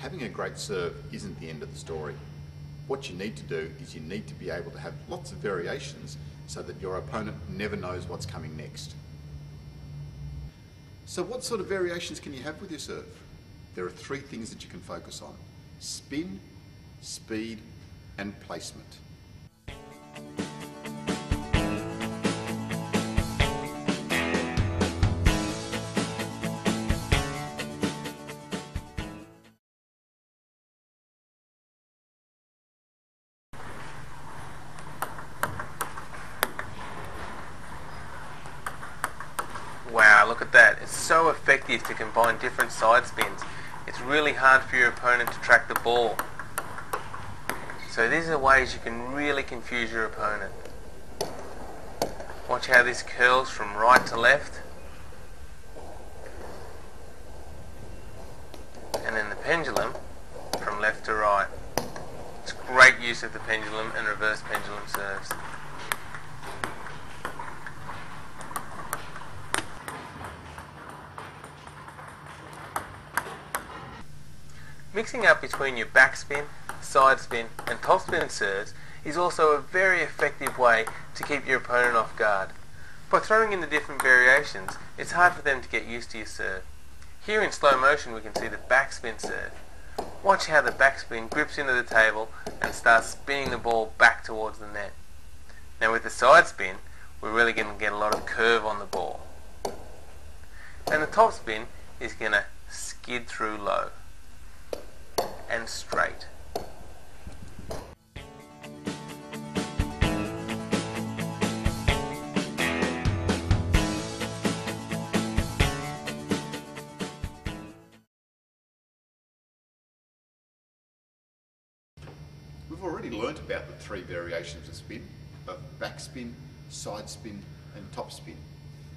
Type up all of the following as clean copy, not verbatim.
having a great serve isn't the end of the story. What you need to do is you need to be able to have lots of variations so that your opponent never knows what's coming next. So what sort of variations can you have with your serve? There are three things that you can focus on: spin, speed, and placement. Wow, look at that. It's so effective to combine different side spins. It's really hard for your opponent to track the ball. So these are ways you can really confuse your opponent. Watch how this curls from right to left. And then the pendulum from left to right. It's great use of the pendulum and reverse pendulum serves. Mixing up between your backspin, side spin and topspin serves is also a very effective way to keep your opponent off guard. By throwing in the different variations, it's hard for them to get used to your serve. Here in slow motion we can see the backspin serve. Watch how the backspin grips into the table and starts spinning the ball back towards the net. Now with the side spin, we're really going to get a lot of curve on the ball. And the topspin is going to skid through low and straight. We've already learnt about the three variations of spin, of backspin, side spin and top spin.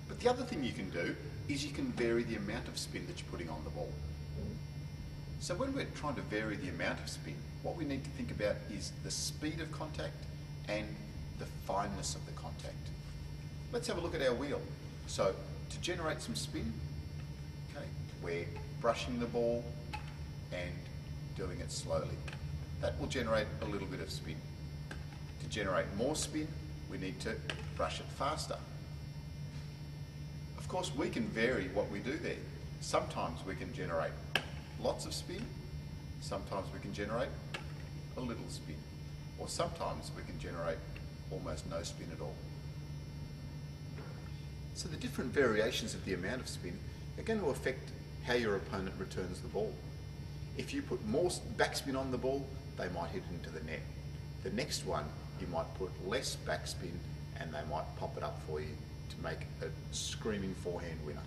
But the other thing you can do is you can vary the amount of spin that you're putting on the ball. So when we're trying to vary the amount of spin, what we need to think about is the speed of contact and the fineness of the contact. Let's have a look at our wheel. So to generate some spin, okay, we're brushing the ball and doing it slowly. That will generate a little bit of spin. To generate more spin, we need to brush it faster. Of course, we can vary what we do there. Sometimes we can generate lots of spin, sometimes we can generate a little spin, or sometimes we can generate almost no spin at all. So the different variations of the amount of spin are going to affect how your opponent returns the ball. If you put more backspin on the ball, they might hit into the net. The next one, you might put less backspin and they might pop it up for you to make a screaming forehand winner.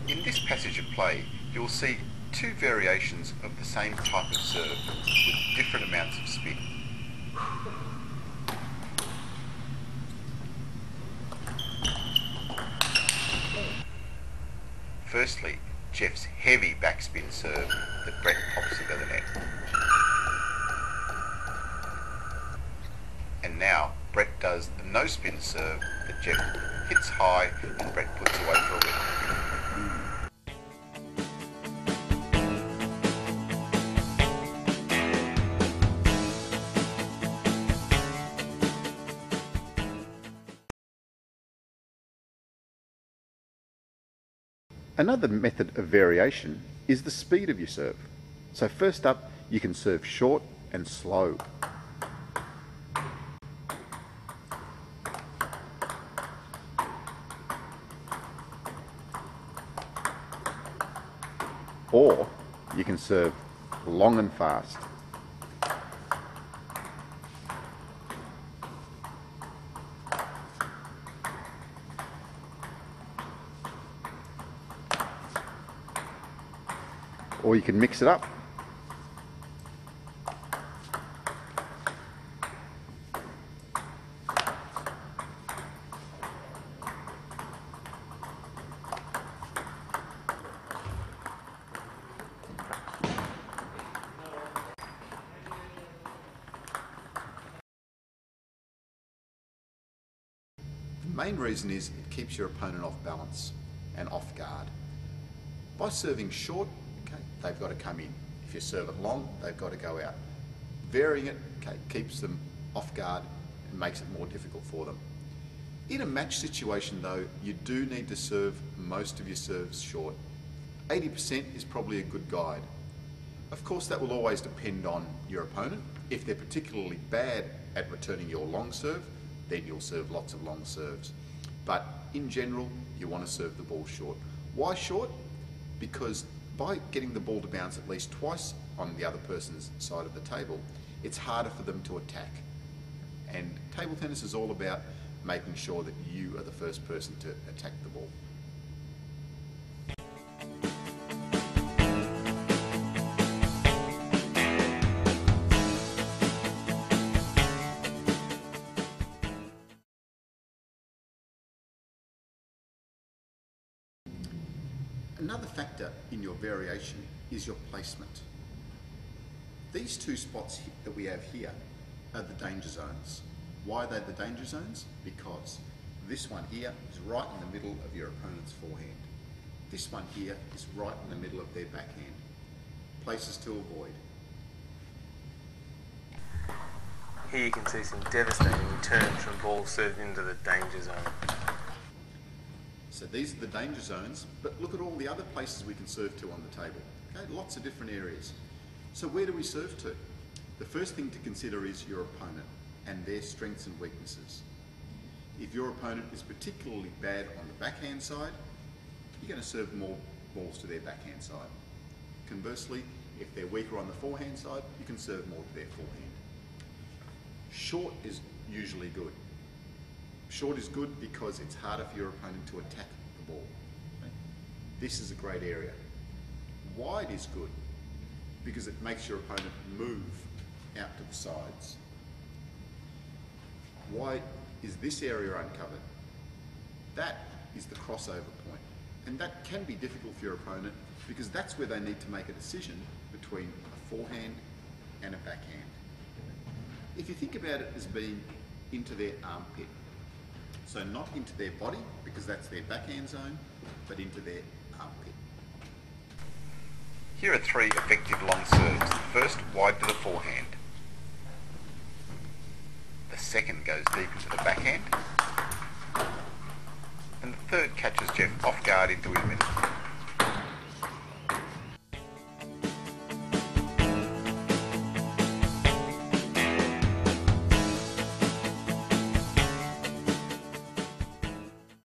In this passage of play, you'll see two variations of the same type of serve with different amounts of spin. Firstly, Jeff's heavy backspin serve that Brett pops into the net. And now Brett does the no spin serve that Jeff hits high and Brett puts away for a win. Another method of variation is the speed of your serve. So first up, you can serve short and slow. Or you can serve long and fast. Or you can mix it up. The main reason is it keeps your opponent off balance and off guard. By serving short, okay, they've got to come in. If you serve it long, they've got to go out. Varying it, okay, keeps them off guard and makes it more difficult for them. In a match situation though, you do need to serve most of your serves short. 80% is probably a good guide. Of course, that will always depend on your opponent. If they're particularly bad at returning your long serve, then you'll serve lots of long serves. But in general, you want to serve the ball short. Why short? Because by getting the ball to bounce at least twice on the other person's side of the table, it's harder for them to attack. And table tennis is all about making sure that you are the first person to attack the ball. Another factor in your variation is your placement. These two spots that we have here are the danger zones. Why are they the danger zones? Because this one here is right in the middle of your opponent's forehand. This one here is right in the middle of their backhand. Places to avoid. Here you can see some devastating returns from balls served into the danger zone. So these are the danger zones, but look at all the other places we can serve to on the table. Okay, lots of different areas. So where do we serve to? The first thing to consider is your opponent and their strengths and weaknesses. If your opponent is particularly bad on the backhand side, you're going to serve more balls to their backhand side. Conversely, if they're weaker on the forehand side, you can serve more to their forehand. Short is usually good. Short is good because it's harder for your opponent to attack the ball. Okay? This is a great area. Wide is good because it makes your opponent move out to the sides. Why is this area uncovered? That is the crossover point. And that can be difficult for your opponent because that's where they need to make a decision between a forehand and a backhand. If you think about it as being into their armpit, so not into their body because that's their backhand zone, but into their armpit. Here are 3 effective long serves. First, wide to the forehand. The second goes deep into the backhand. And the third catches Jeff off guard into his middle.